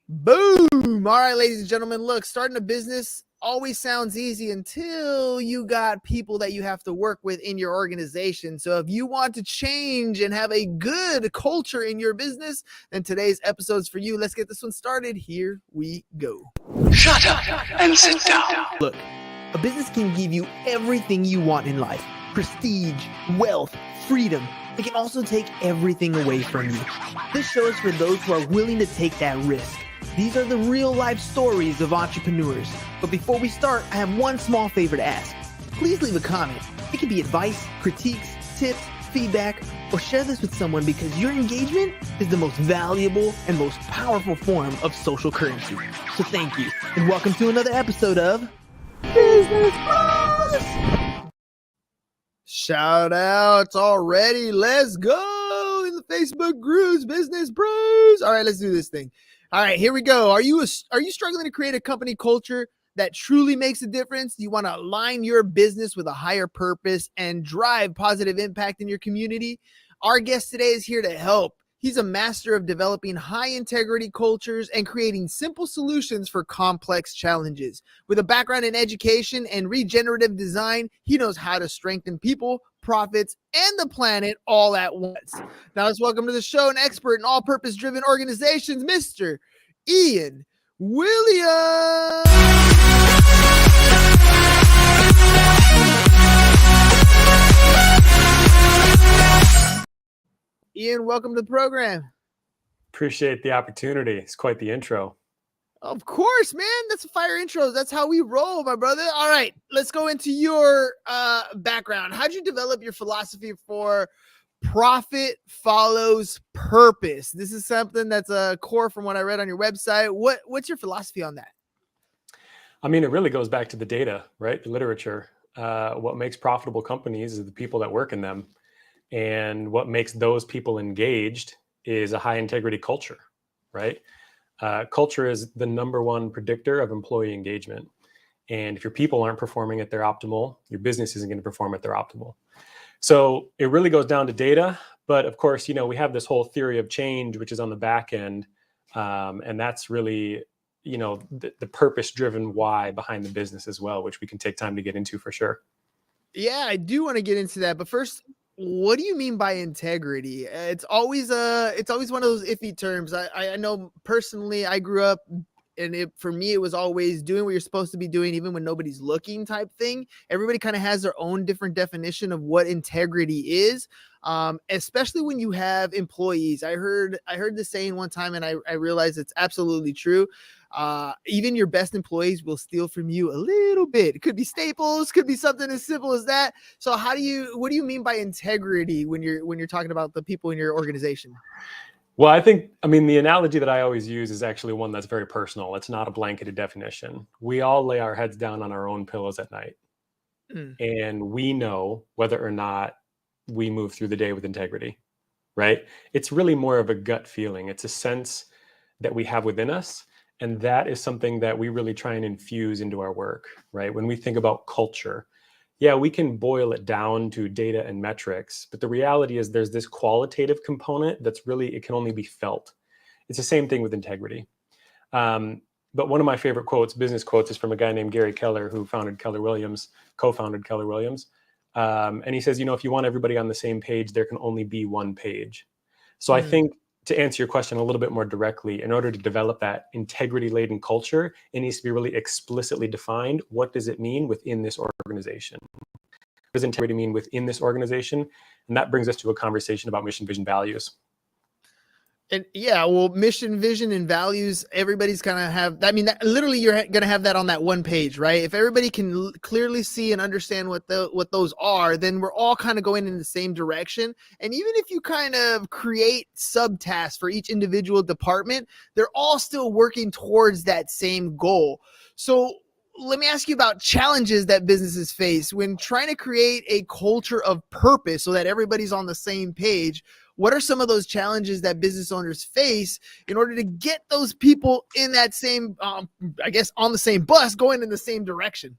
Boom. All right, ladies and gentlemen, look, starting a business always sounds easy until you got people that you have to work with in your organization. So if you want to change and have a good culture in your business, then today's episode's for you. Let's get this one started. Here we go. Shut up and sit down. Look, a business can give you everything you want in life: prestige, wealth, freedom. It can also take everything away from you. This show is for those who are willing to take that risk. These are the real life stories of entrepreneurs. But before we start, I have one small favor to ask. Please leave a comment. It can be advice, critiques, tips, feedback, or share this with someone, because your engagement is the most valuable and most powerful form of social currency. So thank you, and welcome to another episode of Business Bros. Shout outs already. Let's go in the Facebook groups, Business Bros. All right, let's do this thing. All right, here we go. Are you struggling to create a company culture that truly makes a difference? You want to align your business with a higher purpose and drive positive impact in your community? Our guest today is here to help. He's a master of developing high integrity cultures and creating simple solutions for complex challenges. With a background in education and regenerative design, he knows how to strengthen people, profits, and the planet all at once. Now let's welcome to the show an expert in all-purpose driven organizations, Mr. Ian Williams. Ian, welcome to the program. Appreciate the opportunity. It's quite the intro. Of course, man. That's a fire intro. That's how we roll, my brother. All right, let's go into your background. How'd you develop your philosophy for profit follows purpose? This is something that's a core from what I read on your website. What's your philosophy on that? I mean, it really goes back to the data, right? The literature. What makes profitable companies is the people that work in them. And what makes those people engaged is a high integrity culture, right? Culture is the number one predictor of employee engagement. And if your people aren't performing at their optimal, your business isn't going to perform at their optimal. So it really goes down to data. But of course, we have this whole theory of change, which is on the back end. And that's really, the purpose-driven why behind the business as well, which we can take time to get into for sure. Yeah, I do want to get into that. But first, what do you mean by integrity? It's always one of those iffy terms. I know personally, I grew up, and for me, it was always doing what you're supposed to be doing, even when nobody's looking type thing. Everybody kind of has their own different definition of what integrity is, especially when you have employees. I heard this saying one time, and I realized it's absolutely true. Even your best employees will steal from you a little bit. It could be staples, could be something as simple as that. So what do you mean by integrity when you're talking about the people in your organization? Well, the analogy that I always use is actually one that's very personal. It's not a blanketed definition. We all lay our heads down on our own pillows at night. And we know whether or not we move through the day with integrity, right? It's really more of a gut feeling. It's a sense that we have within us. And that is something that we really try and infuse into our work, right? When we think about culture, yeah, we can boil it down to data and metrics, but the reality is there's this qualitative component that's really, it can only be felt. It's the same thing with integrity. But one of my favorite business quotes, is from a guy named Gary Keller, who co-founded Keller Williams. And he says, if you want everybody on the same page, there can only be one page. So I think, to answer your question a little bit more directly, in order to develop that integrity-laden culture, it needs to be really explicitly defined. What does it mean within this organization? What does integrity mean within this organization? And that brings us to a conversation about mission, vision, values. And yeah, well, mission, vision, and values, everybody's gonna have. Literally, you're gonna have that on that one page, right? If everybody can clearly see and understand what those are, then we're all kind of going in the same direction. And even if you kind of create subtasks for each individual department, they're all still working towards that same goal. So let me ask you about challenges that businesses face when trying to create a culture of purpose so that everybody's on the same page. What are some of those challenges that business owners face in order to get those people in that same, on the same bus, going in the same direction?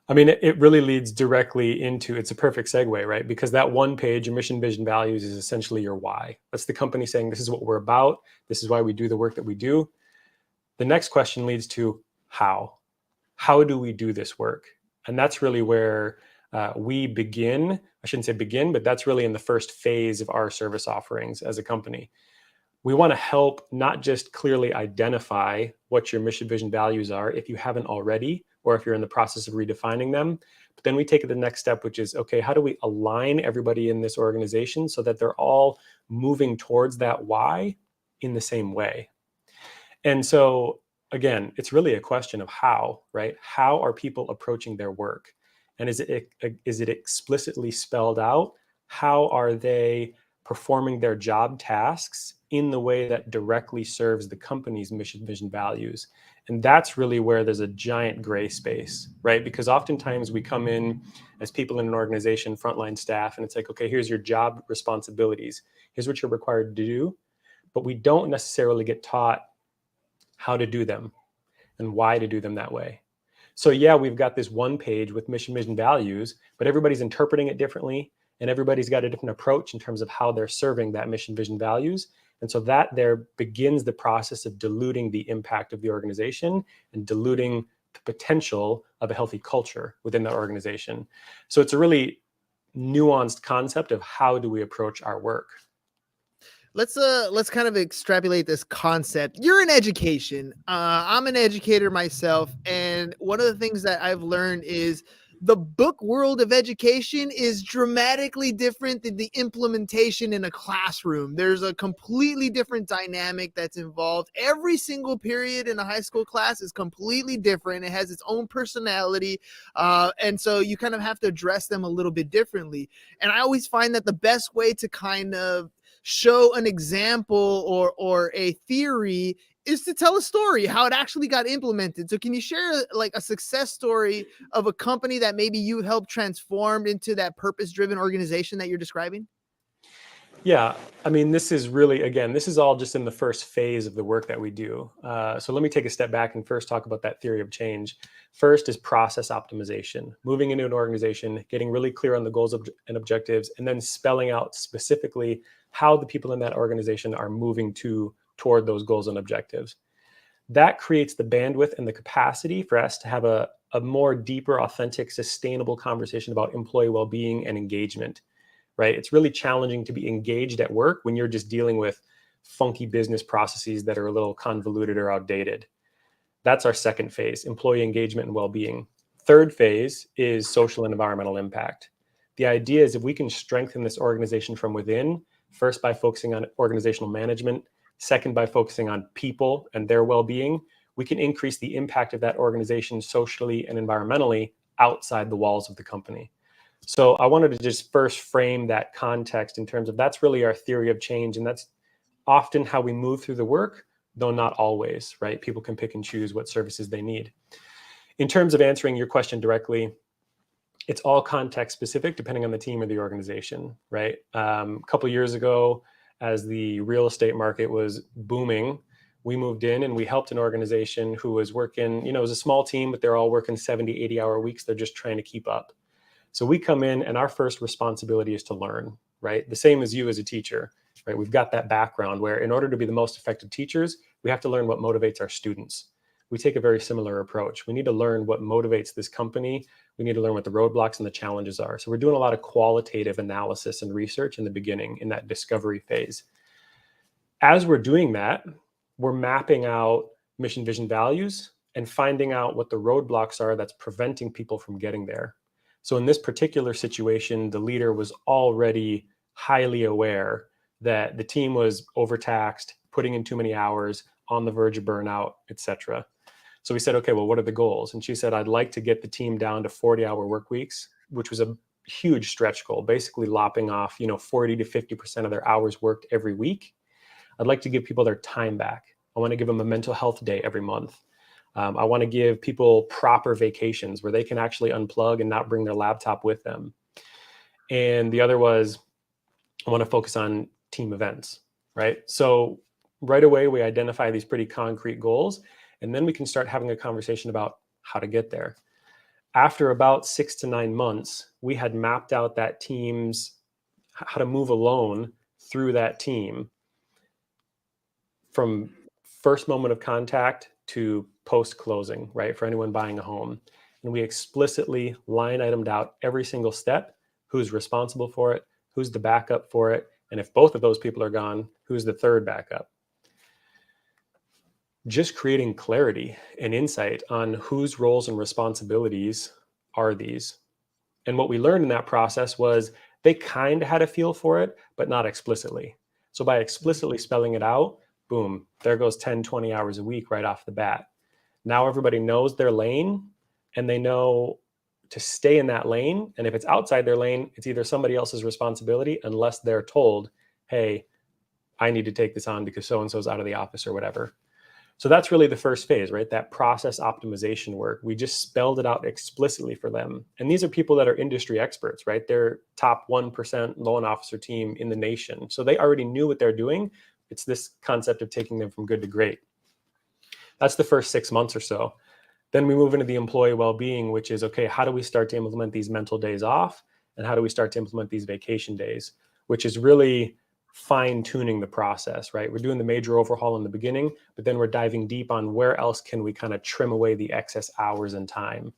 It really leads directly into, it's a perfect segue, right? Because that one page, your mission, vision, values, is essentially your why. That's the company saying, this is what we're about. This is why we do the work that we do. The next question leads to how. How do we do this work? And that's really where we begin. I shouldn't say begin, but that's really in the first phase of our service offerings as a company. We want to help not just clearly identify what your mission, vision, values are if you haven't already, or if you're in the process of redefining them, but then we take it the next step, which is, okay, how do we align everybody in this organization so that they're all moving towards that why in the same way? And so, again, it's really a question of how, right? How are people approaching their work? And is it explicitly spelled out? How are they performing their job tasks in the way that directly serves the company's mission, vision, values? And that's really where there's a giant gray space, right? Because oftentimes we come in as people in an organization, frontline staff, and it's like, okay, here's your job responsibilities. Here's what you're required to do. But we don't necessarily get taught how to do them and why to do them that way. So yeah, we've got this one page with mission, vision, values, but everybody's interpreting it differently, and everybody's got a different approach in terms of how they're serving that mission, vision, values. And so that there begins the process of diluting the impact of the organization and diluting the potential of a healthy culture within the organization. So it's a really nuanced concept of how do we approach our work. Let's kind of extrapolate this concept. You're in education. I'm an educator myself, and one of the things that I've learned is the book world of education is dramatically different than the implementation in a classroom. There's a completely different dynamic that's involved. Every single period in a high school class is completely different. It has its own personality, and so you kind of have to address them a little bit differently. And I always find that the best way to kind of show an example or a theory is to tell a story how it actually got implemented. So can you share like a success story of a company that maybe you helped transform into that purpose-driven organization that you're describing? Yeah, I mean, this is really, again, this is all just in the first phase of the work that we do. So let me take a step back and first talk about that theory of change. First is process optimization, moving into an organization, getting really clear on the goals and objectives, and then spelling out specifically how the people in that organization are moving toward those goals and objectives. That creates the bandwidth and the capacity for us to have a more deeper, authentic, sustainable conversation about employee well-being and engagement. Right? It's really challenging to be engaged at work when you're just dealing with funky business processes that are a little convoluted or outdated. That's our second phase, employee engagement and well-being. Third phase is social and environmental impact. The idea is if we can strengthen this organization from within, first by focusing on organizational management, second by focusing on people and their well-being, we can increase the impact of that organization socially and environmentally outside the walls of the company. So I wanted to just first frame that context in terms of that's really our theory of change. And that's often how we move through the work, though not always, right? People can pick and choose what services they need. In terms of answering your question directly, it's all context specific depending on the team or the organization, right? A couple of years ago, as the real estate market was booming, we moved in and we helped an organization who was working, it was a small team, but they're all working 70, 80-hour weeks. They're just trying to keep up. So we come in and our first responsibility is to learn, right? The same as you as a teacher, right? We've got that background where in order to be the most effective teachers, we have to learn what motivates our students. We take a very similar approach. We need to learn what motivates this company. We need to learn what the roadblocks and the challenges are. So we're doing a lot of qualitative analysis and research in the beginning, in that discovery phase. As we're doing that, we're mapping out mission, vision, values and finding out what the roadblocks are that's preventing people from getting there. So in this particular situation, the leader was already highly aware that the team was overtaxed, putting in too many hours, on the verge of burnout, et cetera. So we said, okay, well, what are the goals? And she said, I'd like to get the team down to 40-hour work weeks, which was a huge stretch goal, basically lopping off, 40 to 50% of their hours worked every week. I'd like to give people their time back. I want to give them a mental health day every month. I want to give people proper vacations where they can actually unplug and not bring their laptop with them. And the other was, I want to focus on team events, right? So right away, we identify these pretty concrete goals, and then we can start having a conversation about how to get there. After about 6 to 9 months, we had mapped out that team's, how to move alone through that team from first moment of contact to post-closing, right? For anyone buying a home. And we explicitly line itemed out every single step, who's responsible for it, who's the backup for it, and if both of those people are gone, who's the third backup. Just creating clarity and insight on whose roles and responsibilities are these. And what we learned in that process was they kind of had a feel for it, but not explicitly. So by explicitly spelling it out, boom, there goes 10, 20 hours a week right off the bat. Now everybody knows their lane and they know to stay in that lane. And if it's outside their lane, it's either somebody else's responsibility unless they're told, hey, I need to take this on because so-and-so's out of the office or whatever. So that's really the first phase, right? That process optimization work. We just spelled it out explicitly for them. And these are people that are industry experts, right? They're top 1% loan officer team in the nation. So they already knew what they're doing. It's this concept of taking them from good to great. That's the first 6 months or so. Then we move into the employee well-being, which is, okay, how do we start to implement these mental days off? And how do we start to implement these vacation days? Which is really fine-tuning the process, right? We're doing the major overhaul in the beginning, but then we're diving deep on where else can we kind of trim away the excess hours and time.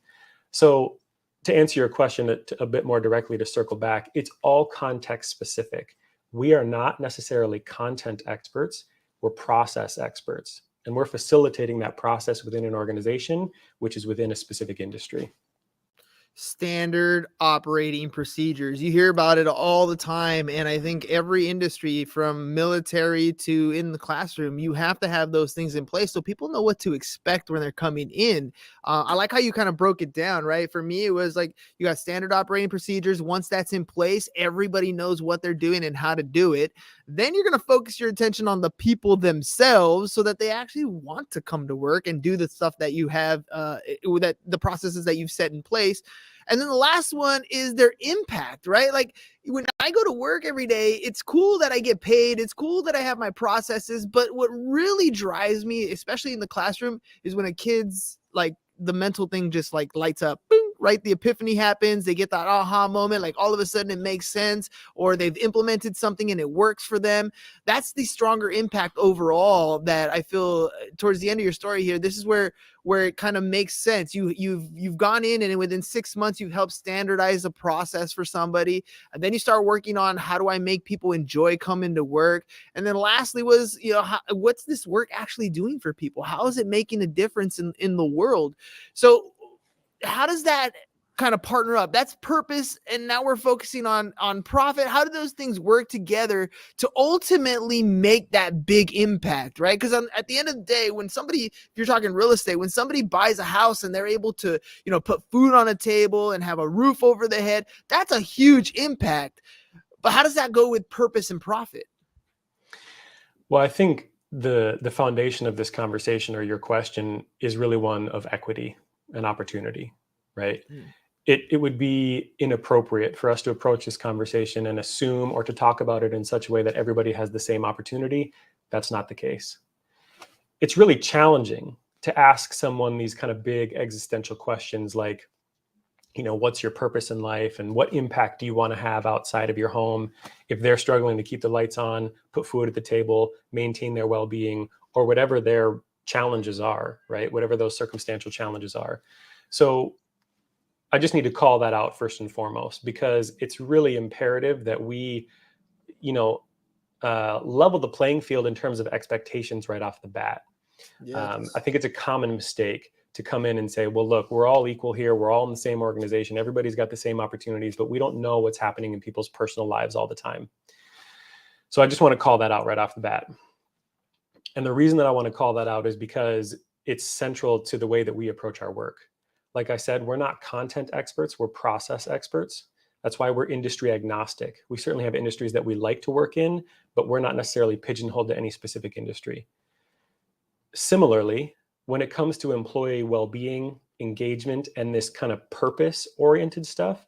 So to answer your question a bit more directly, to circle back, it's all context specific. We are not necessarily content experts, we're process experts. And we're facilitating that process within an organization, which is within a specific industry. Standard operating procedures. You hear about it all the time. And I think every industry from military to in the classroom, you have to have those things in place so people know what to expect when they're coming in. I like how you kind of broke it down, right? For me, it was like you got standard operating procedures. Once that's in place, everybody knows what they're doing and how to do it. Then you're going to focus your attention on the people themselves so that they actually want to come to work and do the stuff that you have, that the processes that you've set in place. And then the last one is their impact, right? Like when I go to work every day, it's cool that I get paid. It's cool that I have my processes. But what really drives me, especially in the classroom, is when a kid's like the mental thing just like lights up, boom, right? The epiphany happens. They get that aha moment. Like all of a sudden it makes sense, or they've implemented something and it works for them. That's the stronger impact overall that I feel towards the end of your story here. This is where it kind of makes sense. You've gone in and within 6 months, you've helped standardize a process for somebody. And then you start working on how do I make people enjoy coming to work? And then lastly was, what's this work actually doing for people? How is it making a difference in the world? So how does that kind of partner up? That's purpose. And now we're focusing on profit. How do those things work together to ultimately make that big impact, right? Because at the end of the day, when somebody, if you're talking real estate, when somebody buys a house and they're able to, put food on a table and have a roof over their head, that's a huge impact. But how does that go with purpose and profit? Well, I think the foundation of this conversation or your question is really one of equity and opportunity, right? It would be inappropriate for us to approach this conversation and assume or to talk about it in such a way that everybody has the same opportunity. That's not the case. It's really challenging to ask someone these kind of big existential questions like, what's your purpose in life and what impact do you want to have outside of your home if they're struggling to keep the lights on, put food at the table, maintain their well-being, or whatever their challenges are, right? Whatever those circumstantial challenges are. So I just need to call that out first and foremost, because it's really imperative that we, level the playing field in terms of expectations right off the bat. Yes. I think it's a common mistake to come in and say, well, look, we're all equal here. We're all in the same organization. Everybody's got the same opportunities, but we don't know what's happening in people's personal lives all the time. So I just want to call that out right off the bat. And the reason that I want to call that out is because it's central to the way that we approach our work. Like I said, we're not content experts, we're process experts. That's why we're industry agnostic. We certainly have industries that we like to work in, but we're not necessarily pigeonholed to any specific industry. Similarly, when it comes to employee well-being, engagement, and this kind of purpose-oriented stuff,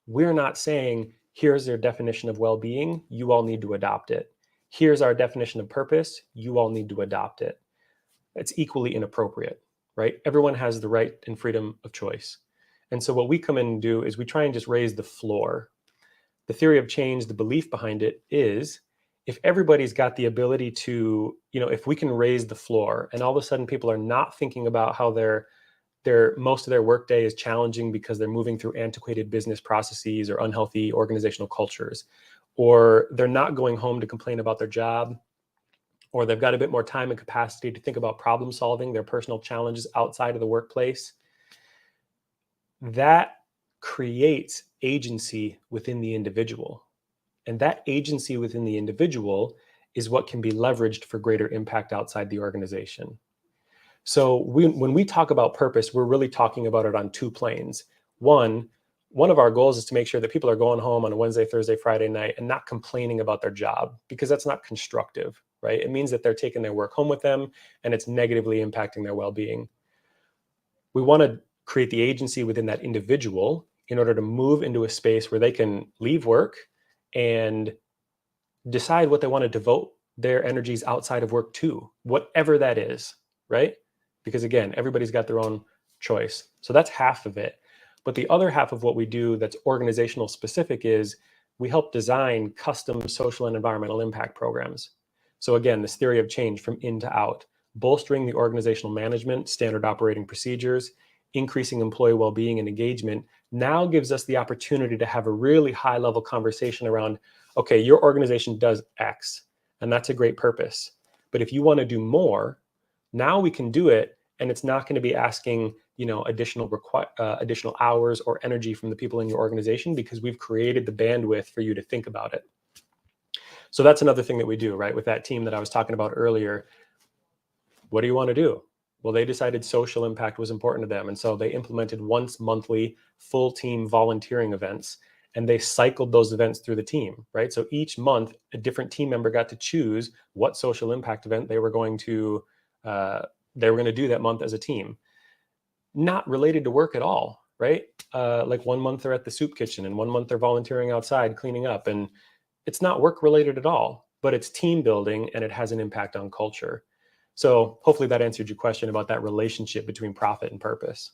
we're not saying, here's their definition of well-being, you all need to adopt it. Here's our definition of purpose, you all need to adopt it. It's equally inappropriate, right? Everyone has the right and freedom of choice. And so what we come in and do is we try and just raise the floor. The theory of change, the belief behind it is, if everybody's got the ability to, if we can raise the floor and all of a sudden people are not thinking about how their most of their workday is challenging because they're moving through antiquated business processes or unhealthy organizational cultures, or they're not going home to complain about their job, or they've got a bit more time and capacity to think about problem solving, their personal challenges outside of the workplace, that creates agency within the individual. And that agency within the individual is what can be leveraged for greater impact outside the organization. So when we talk about purpose, we're really talking about it on two planes. One of our goals is to make sure that people are going home on a Wednesday, Thursday, Friday night and not complaining about their job, because that's not constructive, right? It means that they're taking their work home with them and it's negatively impacting their well-being. We want to create the agency within that individual in order to move into a space where they can leave work and decide what they want to devote their energies outside of work to, whatever that is, right? Because again, everybody's got their own choice. So that's half of it. But the other half of what we do that's organizational specific is we help design custom social and environmental impact programs. So again, this theory of change from in to out, bolstering the organizational management, standard operating procedures, increasing employee well-being and engagement now gives us the opportunity to have a really high level conversation around, okay, your organization does X, and that's a great purpose. But if you want to do more, now we can do it, and it's not going to be asking, additional hours or energy from the people in your organization, because we've created the bandwidth for you to think about it. So that's another thing that we do, right? With that team that I was talking about earlier. What do you want to do? Well, they decided social impact was important to them. And so they implemented once monthly full team volunteering events, and they cycled those events through the team, right? So each month, a different team member got to choose what social impact event they were going to do that month as a team. Not related to work at all, right? Like 1 month they're at the soup kitchen and 1 month they're volunteering outside cleaning up. And it's not work related at all, but it's team building and it has an impact on culture. So hopefully that answered your question about that relationship between profit and purpose.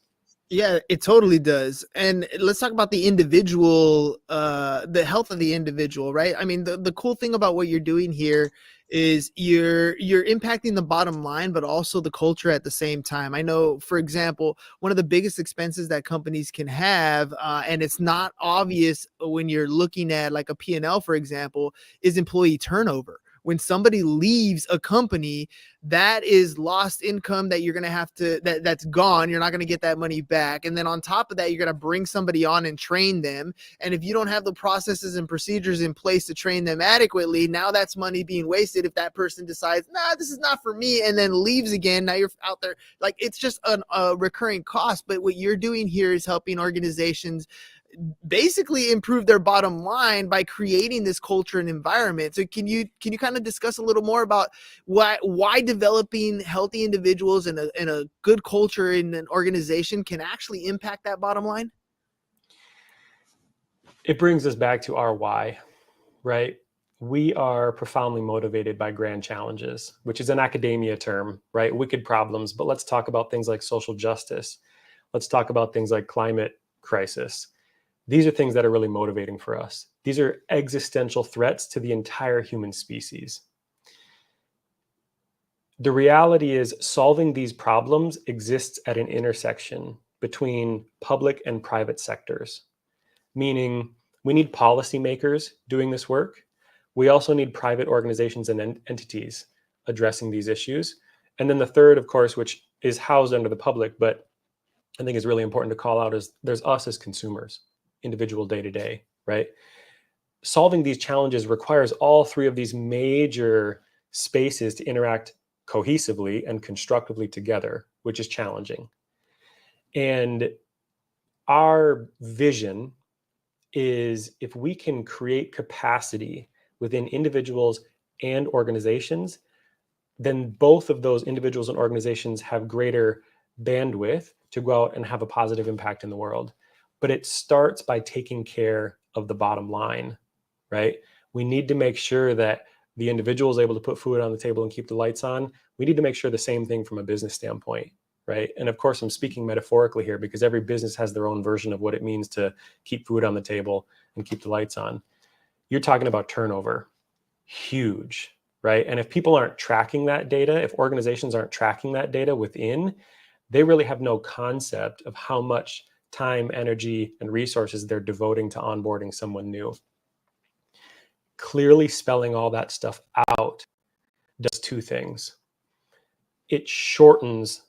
Yeah, it totally does. And let's talk about the individual, the health of the individual, right? I mean, the cool thing about what you're doing here is you're impacting the bottom line, but also the culture at the same time. I know, for example, one of the biggest expenses that companies can have, and it's not obvious when you're looking at like a P&L, for example, is employee turnover. When somebody leaves a company, that is lost income that you're going to have to, that's gone. You're not going to get that money back. And then on top of that, you're going to bring somebody on and train them. And if you don't have the processes and procedures in place to train them adequately, now that's money being wasted. If that person decides, nah, this is not for me, and then leaves again, now you're out there. Like, it's just a recurring cost. But what you're doing here is helping organizations basically improve their bottom line by creating this culture and environment. So can you kind of discuss a little more about why developing healthy individuals and a good culture in an organization can actually impact that bottom line? It brings us back to our why, right? We are profoundly motivated by grand challenges, which is an academia term, right? Wicked problems. But let's talk about things like social justice. Let's talk about things like climate crisis. These are things that are really motivating for us. These are existential threats to the entire human species. The reality is solving these problems exists at an intersection between public and private sectors, meaning we need policymakers doing this work. We also need private organizations and entities addressing these issues. And then the third, of course, which is housed under the public, but I think is really important to call out, is there's us as consumers, individual day to day, right? Solving these challenges requires all three of these major spaces to interact cohesively and constructively together, which is challenging. And our vision is, if we can create capacity within individuals and organizations, then both of those individuals and organizations have greater bandwidth to go out and have a positive impact in the world. But it starts by taking care of the bottom line, right? We need to make sure that the individual is able to put food on the table and keep the lights on. We need to make sure the same thing from a business standpoint, right? And of course, I'm speaking metaphorically here because every business has their own version of what it means to keep food on the table and keep the lights on. You're talking about turnover. huge, right? And if people aren't tracking that data, if organizations aren't tracking that data within, they really have no concept of how much time, energy, and resources they're devoting to onboarding someone new. Clearly spelling all that stuff out does two things. It shortens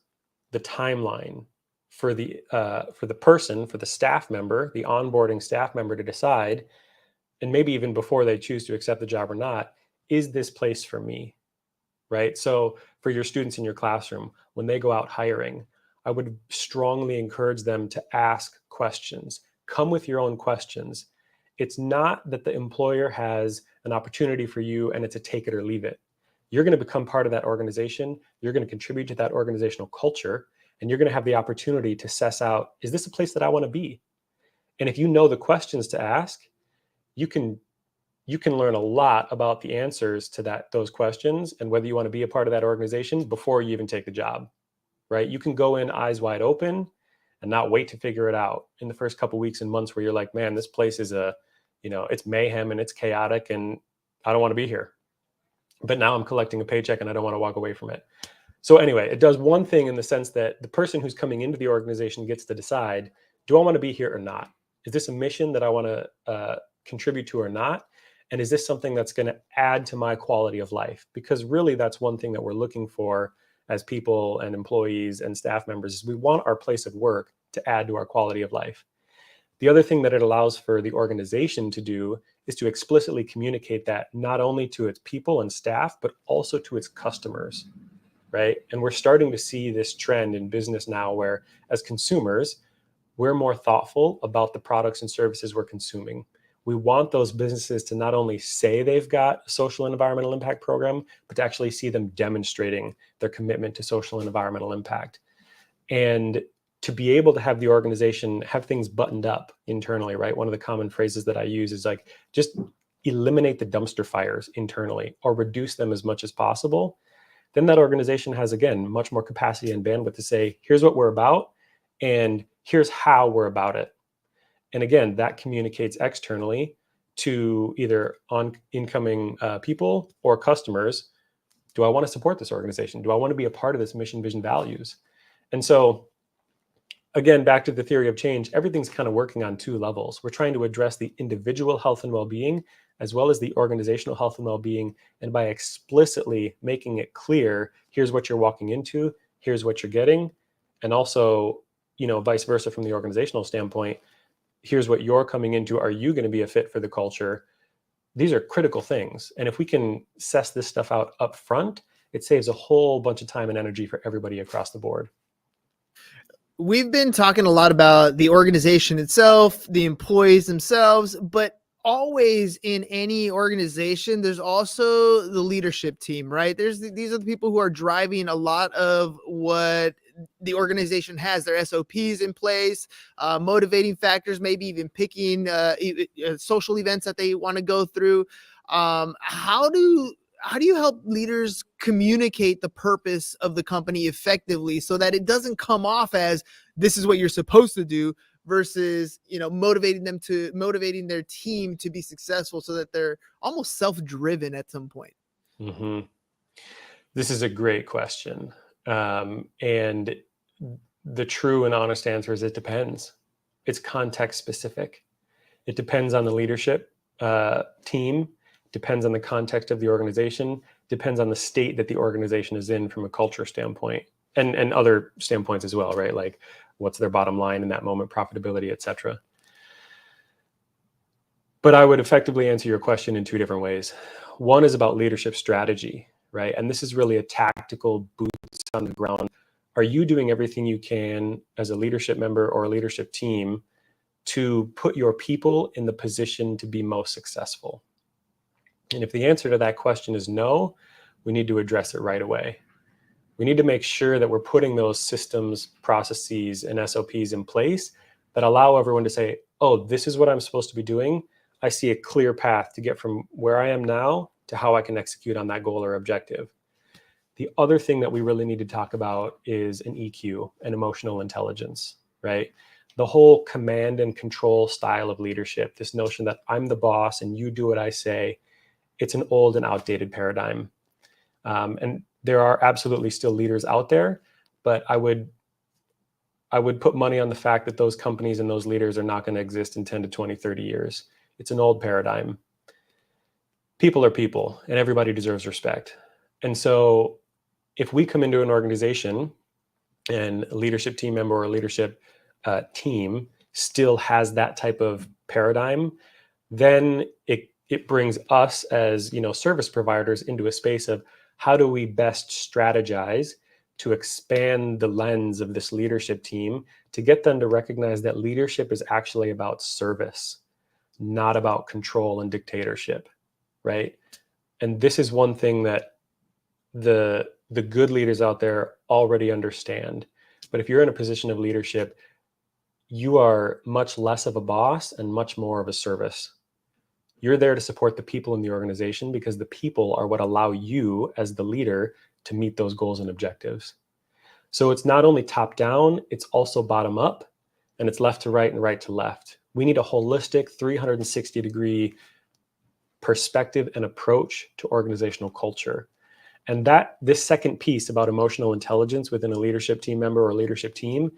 the timeline for the person, for the staff member, the onboarding staff member, to decide, and maybe even before they choose to accept the job or not, is this place for me, right? So for your students in your classroom, when they go out hiring, I would strongly encourage them to ask questions. Come with your own questions. It's not that the employer has an opportunity for you and it's a take it or leave it. You're going to become part of that organization. You're going to contribute to that organizational culture, and you're going to have the opportunity to suss out, is this a place that I want to be? And if you know the questions to ask, you can learn a lot about the answers to those questions and whether you want to be a part of that organization before you even take the job, right? You can go in eyes wide open and not wait to figure it out in the first couple of weeks and months where you're like, man, this place is it's mayhem and it's chaotic and I don't want to be here. But now I'm collecting a paycheck and I don't want to walk away from it. So anyway, it does one thing in the sense that the person who's coming into the organization gets to decide, do I want to be here or not? Is this a mission that I want to contribute to or not? And is this something that's going to add to my quality of life? Because really, that's one thing that we're looking for as people and employees and staff members, is we want our place of work to add to our quality of life. The other thing that it allows for the organization to do is to explicitly communicate that not only to its people and staff, but also to its customers, right? And we're starting to see this trend in business now where, as consumers, we're more thoughtful about the products and services we're consuming. We want those businesses to not only say they've got a social and environmental impact program, but to actually see them demonstrating their commitment to social and environmental impact. And to be able to have the organization have things buttoned up internally, right? One of the common phrases that I use is like, just eliminate the dumpster fires internally or reduce them as much as possible. Then that organization has, again, much more capacity and bandwidth to say, here's what we're about and here's how we're about it. And again, that communicates externally to either incoming people or customers. Do I want to support this organization? Do I want to be a part of this mission, vision, values? And so again, back to the theory of change, everything's kind of working on two levels. We're trying to address the individual health and well-being as well as the organizational health and well-being. And by explicitly making it clear, here's what you're walking into, here's what you're getting. And also, vice versa from the organizational standpoint, here's what you're coming into. Are you going to be a fit for the culture? These are critical things. And if we can suss this stuff out up front, it saves a whole bunch of time and energy for everybody across the board. We've been talking a lot about the organization itself, the employees themselves, but always in any organization, there's also the leadership team, right? These are the people who are driving a lot of what the organization has, their SOPs in place, motivating factors, maybe even picking social events that they want to go through. How do you help leaders communicate the purpose of the company effectively so that it doesn't come off as this is what you're supposed to do versus, motivating their team to be successful so that they're almost self-driven at some point? Mm-hmm. This is a great question. And the true and honest answer is it depends. It's context specific. It depends on the leadership team, depends on the context of the organization, depends on the state that the organization is in from a culture standpoint and other standpoints as well, right? Like what's their bottom line in that moment, profitability, et cetera. But I would effectively answer your question in two different ways. One is about leadership strategy, right? And this is really a tactical boots on the ground. Are you doing everything you can as a leadership member or a leadership team to put your people in the position to be most successful? And if the answer to that question is no, we need to address it right away. We need to make sure that we're putting those systems, processes, and SOPs in place that allow everyone to say, oh, this is what I'm supposed to be doing. I see a clear path to get from where I am now to how I can execute on that goal or objective. The other thing that we really need to talk about is an EQ, an emotional intelligence, right? The whole command and control style of leadership, this notion that I'm the boss and you do what I say, it's an old and outdated paradigm. And there are absolutely still leaders out there, but I would put money on the fact that those companies and those leaders are not going to exist in 10 to 20, 30 years. It's an old paradigm. People are people, and everybody deserves respect. And so if we come into an organization and a leadership team member or a leadership team still has that type of paradigm, then it brings us as service providers into a space of how do we best strategize to expand the lens of this leadership team to get them to recognize that leadership is actually about service, not about control and dictatorship, right? And this is one thing that the good leaders out there already understand. But if you're in a position of leadership, you are much less of a boss and much more of a service. You're there to support the people in the organization because the people are what allow you as the leader to meet those goals and objectives. So it's not only top down, it's also bottom up, and it's left to right and right to left. We need a holistic 360-degree perspective and approach to organizational culture. And this second piece about emotional intelligence within a leadership team member or leadership team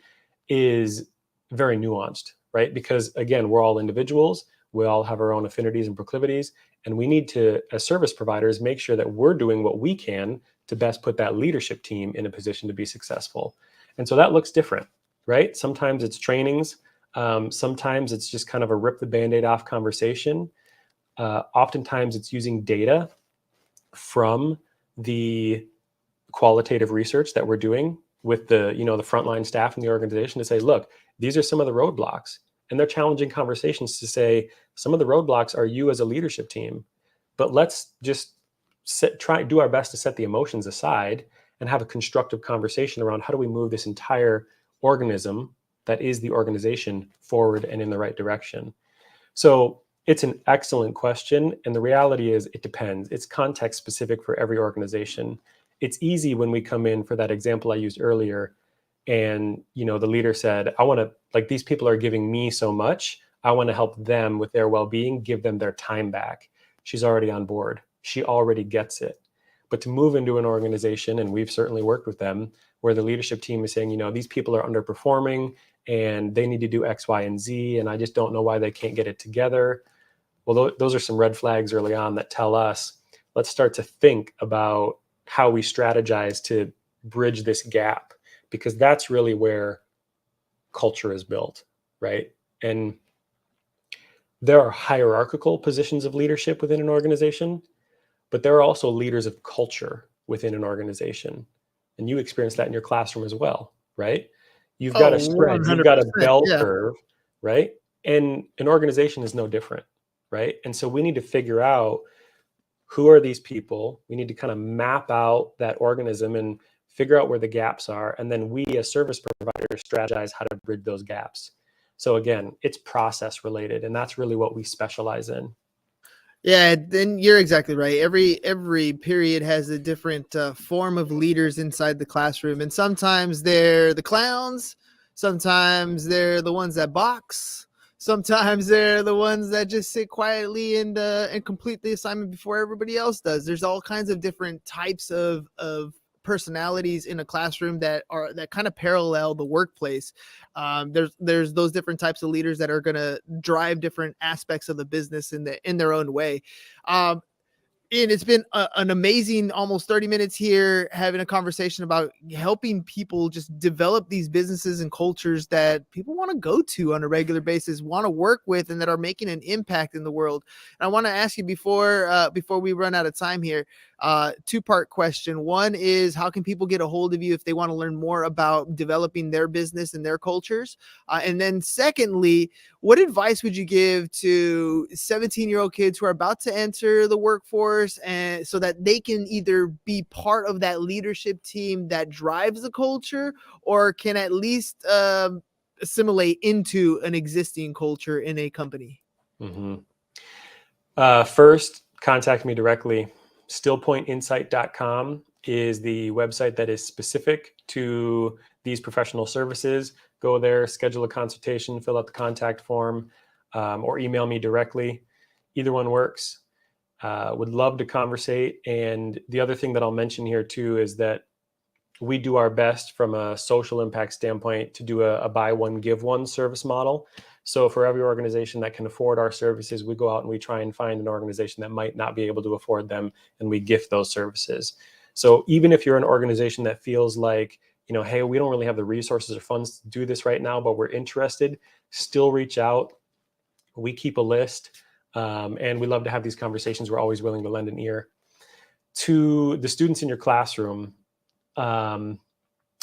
is very nuanced, right? Because again, we're all individuals. We all have our own affinities and proclivities, and we need to, as service providers, make sure that we're doing what we can to best put that leadership team in a position to be successful. And so that looks different, right? Sometimes it's trainings. Sometimes it's just kind of a rip the Band-Aid off conversation. Oftentimes it's using data from the qualitative research that we're doing with the frontline staff in the organization to say, look, these are some of the roadblocks. And they're challenging conversations to say, some of the roadblocks are you as a leadership team, but let's just do our best to set the emotions aside and have a constructive conversation around how do we move this entire organism that is the organization forward and in the right direction. So it's an excellent question. And the reality is it depends. It's context specific for every organization. It's easy when we come in, for that example I used earlier, and the leader said, these people are giving me so much, I want to help them with their well-being, give them their time back. She's already on board. She already gets it. But to move into an organization, and we've certainly worked with them, where the leadership team is saying, these people are underperforming and they need to do X, Y, and Z, and I just don't know why they can't get it together. Well, those are some red flags early on that tell us, let's start to think about how we strategize to bridge this gap, because that's really where culture is built, right? And there are hierarchical positions of leadership within an organization, but there are also leaders of culture within an organization. And you experience that in your classroom as well, right? You've got a spread, you've got a 100%. bell Yeah. curve, right? And an organization is no different, right? And so we need to figure out, who are these people? We need to kind of map out that organism and figure out where the gaps are. And then we as service providers strategize how to bridge those gaps. So again, it's process related, and that's really what we specialize in. Yeah, then you're exactly right. Every period has a different form of leaders inside the classroom, and sometimes they're the clowns, sometimes they're the ones that box, sometimes they're the ones that just sit quietly and complete the assignment before everybody else does. There's all kinds of different types of personalities in a classroom that kind of parallel the workplace. There's those different types of leaders that are going to drive different aspects of the business in their own way. And it's been an amazing almost 30 minutes here having a conversation about helping people just develop these businesses and cultures that people want to go to on a regular basis, want to work with, and that are making an impact in the world. And I want to ask you before we run out of time here, two-part question. One is, how can people get a hold of you if they want to learn more about developing their business and their cultures? And then secondly, what advice would you give to 17-year-old kids who are about to enter the workforce, and so that they can either be part of that leadership team that drives the culture, or can at least assimilate into an existing culture in a company? Mm-hmm. First, contact me directly. Stillpointinsight.com is the website that is specific to these professional services. Go there, schedule a consultation, fill out the contact form, or email me directly. Either one works. Would love to conversate. And the other thing that I'll mention here too is that we do our best from a social impact standpoint to do a buy one, give one service model. So for every organization that can afford our services, we go out and we try and find an organization that might not be able to afford them, and we gift those services. So even if you're an organization that feels like, hey, we don't really have the resources or funds to do this right now, but we're interested, still reach out. We keep a list, and we love to have these conversations. We're always willing to lend an ear. To the students in your classroom, I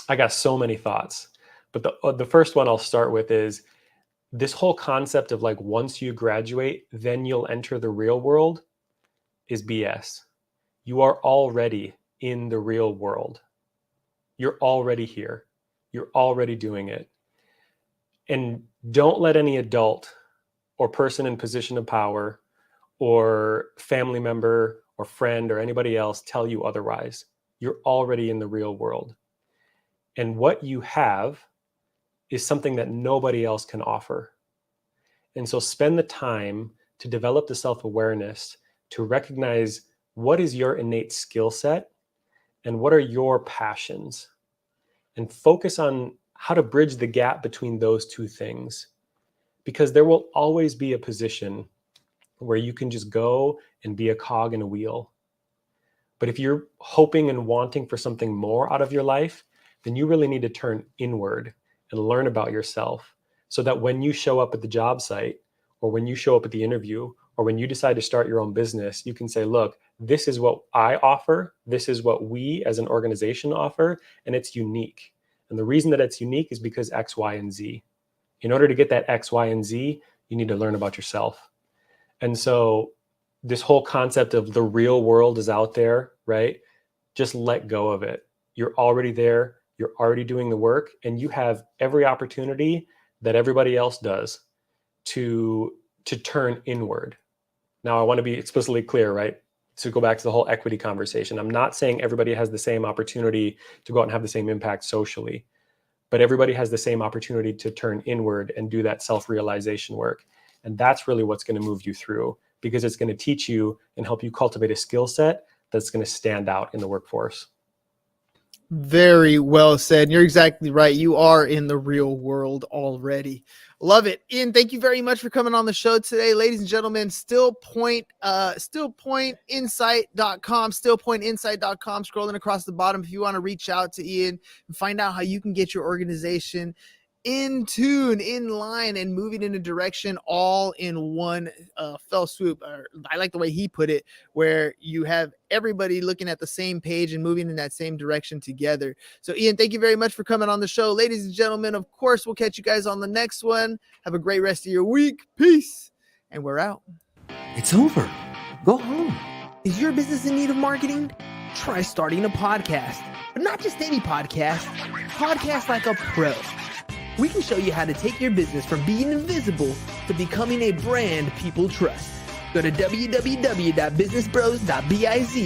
got so many thoughts, but the first one I'll start with is this whole concept of like, once you graduate, then you'll enter the real world is BS. You are already in the real world. You're already here. You're already doing it. And don't let any adult or person in position of power or family member or friend or anybody else tell you otherwise. You're already in the real world. And what you have is something that nobody else can offer. And so spend the time to develop the self-awareness to recognize what is your innate skill set and what are your passions, and focus on how to bridge the gap between those two things. Because there will always be a position where you can just go and be a cog in a wheel. But if you're hoping and wanting for something more out of your life, then you really need to turn inward and learn about yourself, so that when you show up at the job site, or when you show up at the interview, or when you decide to start your own business, you can say, look, this is what I offer. This is what we as an organization offer, and it's unique. And the reason that it's unique is because X, Y, and Z. In order to get that X, Y, and Z, you need to learn about yourself. And so this whole concept of the real world is out there, right? Just let go of it. You're already there. You're already doing the work, and you have every opportunity that everybody else does to turn inward. Now, I want to be explicitly clear, right? To go back to the whole equity conversation, I'm not saying everybody has the same opportunity to go out and have the same impact socially, but everybody has the same opportunity to turn inward and do that self-realization work. And that's really what's going to move you through, because it's going to teach you and help you cultivate a skill set that's going to stand out in the workforce. Very well said. You're exactly right. You are in the real world already. Love it. Ian, thank you very much for coming on the show today. Ladies and gentlemen, stillpointinsight.com, stillpointinsight.com, scrolling across the bottom. If you want to reach out to Ian and find out how you can get your organization in tune, in line, and moving in a direction all in one fell swoop. I like the way he put it, where you have everybody looking at the same page and moving in that same direction together. So Ian, thank you very much for coming on the show. Ladies and gentlemen, of course, we'll catch you guys on the next one. Have a great rest of your week. Peace. And we're out. It's over. Go home. Is your business in need of marketing? Try starting a podcast, but not just any podcast. Podcast like a pro. We can show you how to take your business from being invisible to becoming a brand people trust. Go to www.businessbros.biz